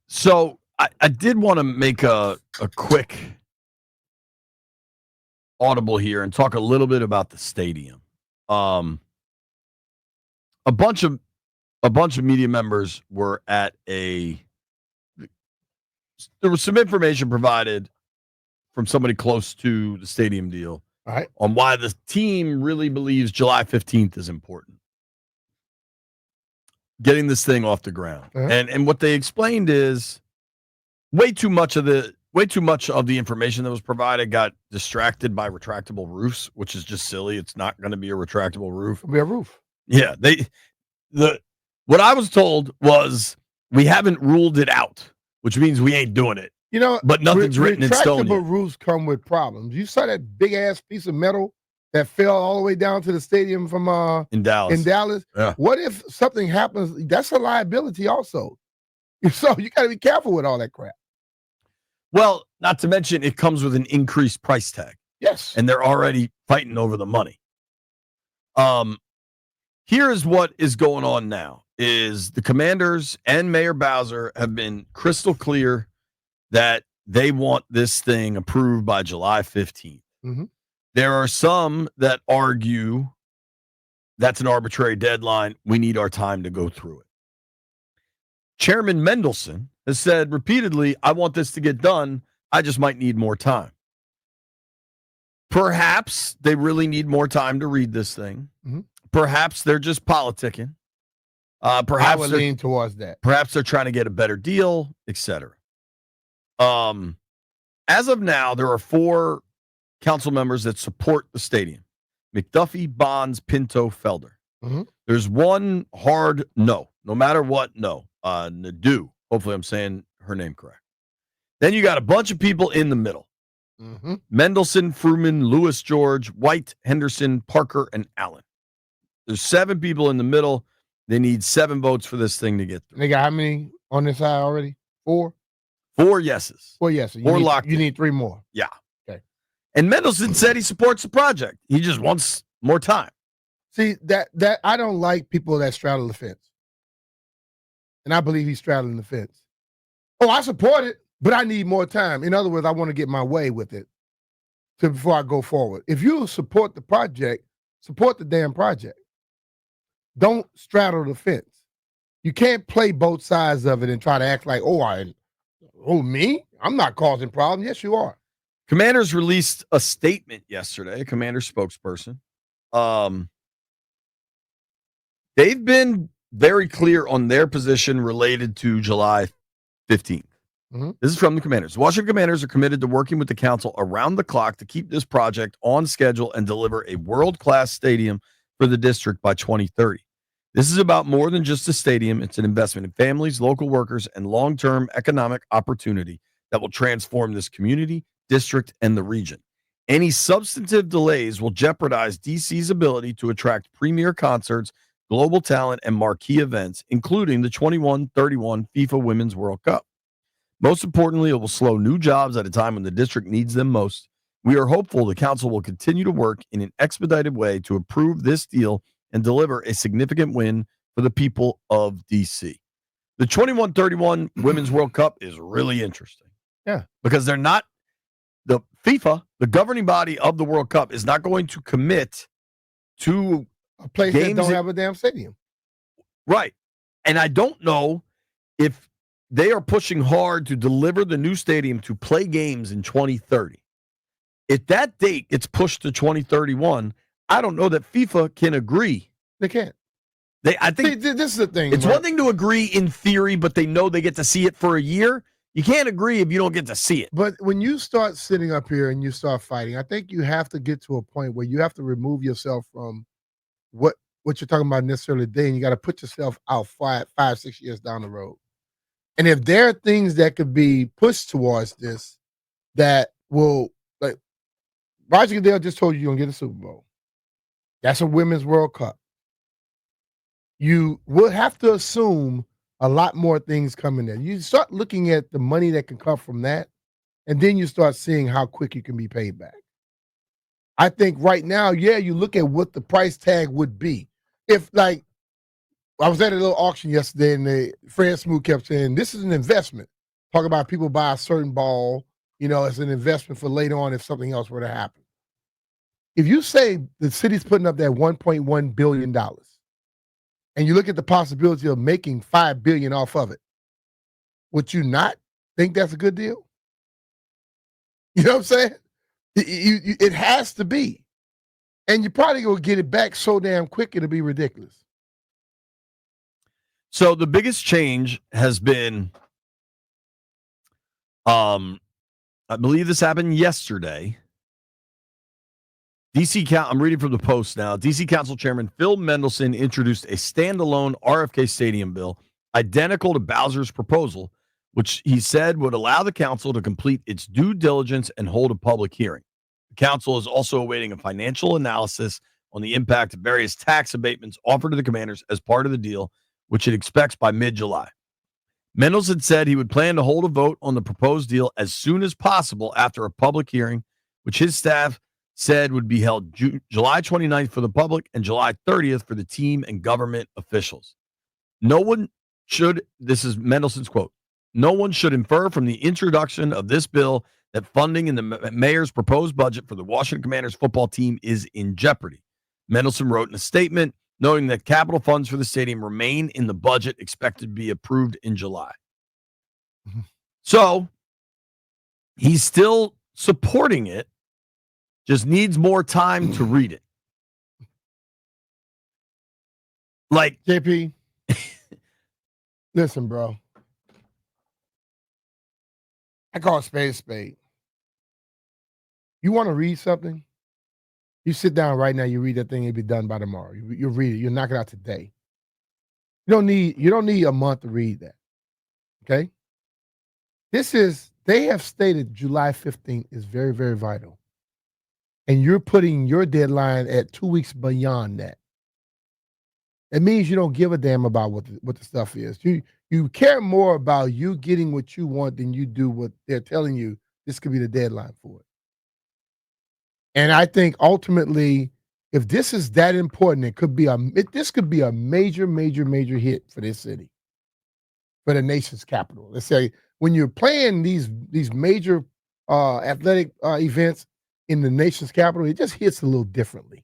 So I did want to make a quick audible here and talk a little bit about the stadium. A bunch of media members were at there was some information provided from somebody close to the stadium deal on why the team really believes July 15th is important. Getting this thing off the ground. And what they explained is way too much of the information that was provided got distracted by retractable roofs, which is just silly. It's not going to be a retractable roof. It'll be a roof. Yeah, what I was told was we haven't ruled it out, which means we ain't doing it. But nothing's written in stone yet. Retractable roofs come with problems. You saw that big ass piece of metal that fell all the way down to the stadium from in Dallas. Yeah. What if something happens? That's a liability also. So you got to be careful with all that crap. Well, not to mention it comes with an increased price tag. Yes. And they're already fighting over the money. Here's what is going on now is the Commanders and Mayor Bowser have been crystal clear that they want this thing approved by July 15th. Mm-hmm. There are some that argue that's an arbitrary deadline. We need our time to go through it. Chairman Mendelson has said repeatedly, I want this to get done. I just might need more time. Perhaps they really need more time to read this thing. Mm-hmm. Perhaps they're just politicking. Perhaps I would lean towards that. Perhaps they're trying to get a better deal, etc. As of now, there are 4 council members that support the stadium: McDuffie, Bonds, Pinto, Felder. Mm-hmm. There's one hard no matter what, no. Nadeau. Hopefully I'm saying her name correct. Then you got a bunch of people in the middle. Mm-hmm. Mendelson, Fruman, Lewis George, White, Henderson, Parker, and Allen. There's 7 people in the middle. They need 7 votes for this thing to get through. They got how many on this side already? 4? 4 yeses. 4 yeses. You need 3 more. Yeah. Okay. And Mendelson said he supports the project. He just wants more time. See, that I don't like people that straddle the fence. And I believe he's straddling the fence. Oh, I support it, but I need more time. In other words, I want to get my way with it before I go forward. If you support the project, support the damn project. Don't straddle the fence. You can't play both sides of it and try to act like, me? I'm not causing problems. Yes, you are. Commanders released a statement yesterday, Commander spokesperson. They've been very clear on their position related to July 15th. Mm-hmm. This is from the Commanders. The Washington Commanders are committed to working with the council around the clock to keep this project on schedule and deliver a world-class stadium for the district by 2030. This is about more than just a stadium. It's an investment in families, local workers, and long-term economic opportunity that will transform this community, district, and the region. Any substantive delays will jeopardize DC's ability to attract premier concerts, global talent, and marquee events, including the 21-31 FIFA Women's World Cup. Most importantly, it will slow new jobs at a time when the district needs them most. We are hopeful the council will continue to work in an expedited way to approve this deal and deliver a significant win for the people of DC. The 21-31 Women's World Cup is really interesting. Yeah. Because they're not, the FIFA, the governing body of the World Cup, is not going to commit to a place that don't have a damn stadium. Right. And I don't know if they are pushing hard to deliver the new stadium to play games in 2030. If that date gets pushed to 2031, I don't know that FIFA can agree. They can't. I think this is the thing. It's one thing to agree in theory, but they know they get to see it for a year. You can't agree if you don't get to see it. But when you start sitting up here and you start fighting, I think you have to get to a point where you have to remove yourself from what you're talking about necessarily today, and you got to put yourself out 5-6 years down the road. And if there are things that could be pushed towards this that will, like Roger Goodell just told you're gonna get a Super Bowl. That's a Women's World Cup. You will have to assume a lot more things coming there. You start looking at the money that can come from that, and then you start seeing how quick you can be paid back. I think right now, you look at what the price tag would be. If, like, I was at a little auction yesterday, and Fred Smoot kept saying, this is an investment. Talk about people buy a certain ball, as an investment for later on if something else were to happen. If you say the city's putting up that $1.1 billion and you look at the possibility of making $5 billion off of it, would you not think that's a good deal? You know what I'm saying? It has to be. And you probably will get it back so damn quick it'll be ridiculous. So the biggest change has been, I believe this happened yesterday. I'm reading from the Post now. DC Council Chairman Phil Mendelson introduced a standalone RFK Stadium bill identical to Bowser's proposal, which he said would allow the council to complete its due diligence and hold a public hearing. The council is also awaiting a financial analysis on the impact of various tax abatements offered to the commanders as part of the deal, which it expects by mid-July. Mendelson said he would plan to hold a vote on the proposed deal as soon as possible after a public hearing, which his staff said would be held July 29th for the public and July 30th for the team and government officials. This is Mendelson's quote, no one should infer from the introduction of this bill that funding in the mayor's proposed budget for the Washington Commanders football team is in jeopardy. Mendelson wrote in a statement, noting that capital funds for the stadium remain in the budget expected to be approved in July. Mm-hmm. So he's still supporting it, just needs more time to read it. Like, JP, listen, bro. I call a spade. You want to read something? You sit down right now, you read that thing, it'll be done by tomorrow. You'll read it, you'll knock it out today. You don't need a month to read that. Okay? They have stated July 15th is very, very vital. And you're putting your deadline at 2 weeks beyond that. It means you don't give a damn about what the stuff is. You care more about you getting what you want than you do what they're telling you this could be the deadline for it. And I think ultimately, if this is that important, this could be a major, major, major hit for this city, for the nation's capital. Let's say when you're playing these major athletic events in the nation's capital, it just hits a little differently.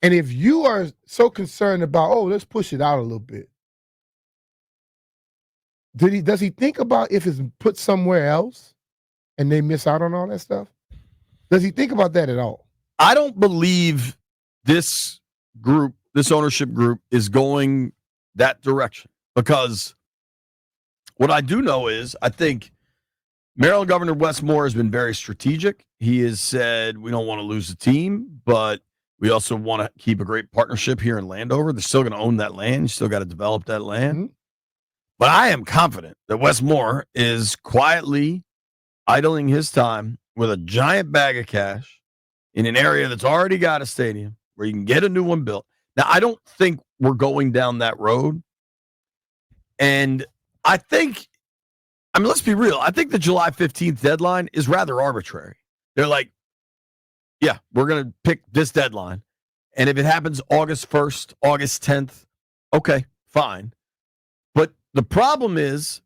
And if you are so concerned about, let's push it out a little bit, does he think about if it's put somewhere else and they miss out on all that stuff? Does he think about that at all? I don't believe this ownership group is going that direction, because what I do know is I think Maryland Governor Wes Moore has been very strategic. He has said we don't want to lose the team, but we also want to keep a great partnership here in Landover. They're still going to own that land. You still got to develop that land. Mm-hmm. But I am confident that Wes Moore is quietly idling his time with a giant bag of cash in an area that's already got a stadium where you can get a new one built. Now, I don't think we're going down that road. And I think, let's be real. I think the July 15th deadline is rather arbitrary. They're like, yeah, we're going to pick this deadline. And if it happens August 1st, August 10th, okay, fine. But the problem is,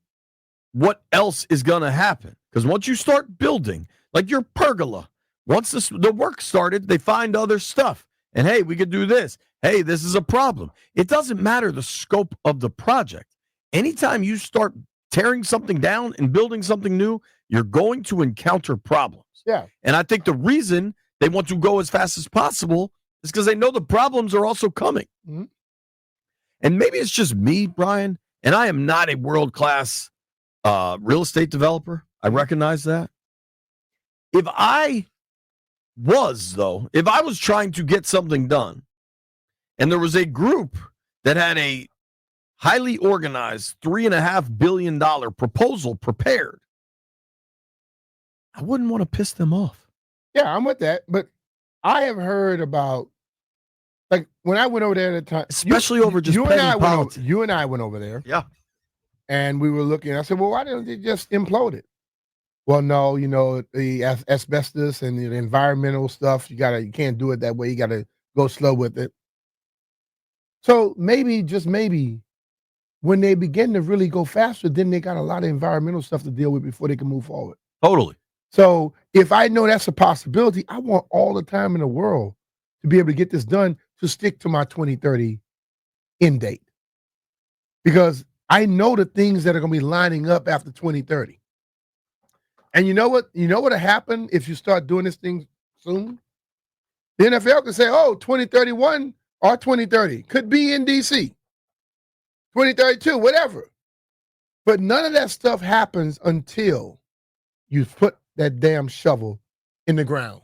what else is going to happen? Because once you start building, like your pergola, once the work started, they find other stuff. And hey, we could do this. Hey, this is a problem. It doesn't matter the scope of the project. Anytime you start tearing something down and building something new, you're going to encounter problems. Yeah. And I think the reason they want to go as fast as possible is because they know the problems are also coming. Mm-hmm. And maybe it's just me, Brian, and I am not a world-class real estate developer. I recognize that. If I was trying to get something done and there was a group that had a highly organized $3.5 billion proposal prepared, I wouldn't want to piss them off. Yeah, I'm with that. But I have heard about, like, when I went over there at the time, especially over just petty politics. You and I went over there. Yeah. And we were looking. I said, well, why didn't they just implode it? Well, no, the asbestos and the environmental stuff, you can't do it that way. You got to go slow with it. So maybe, just maybe, when they begin to really go faster, then they got a lot of environmental stuff to deal with before they can move forward. Totally. So if I know that's a possibility, I want all the time in the world to be able to get this done, to stick to my 2030 end date. Because I know the things that are going to be lining up after 2030. And you know what? You know what'll happen if you start doing this thing soon? The NFL can say, oh, 2031 or 2030. Could be in DC. 2032, whatever. But none of that stuff happens until you put that damn shovel in the ground.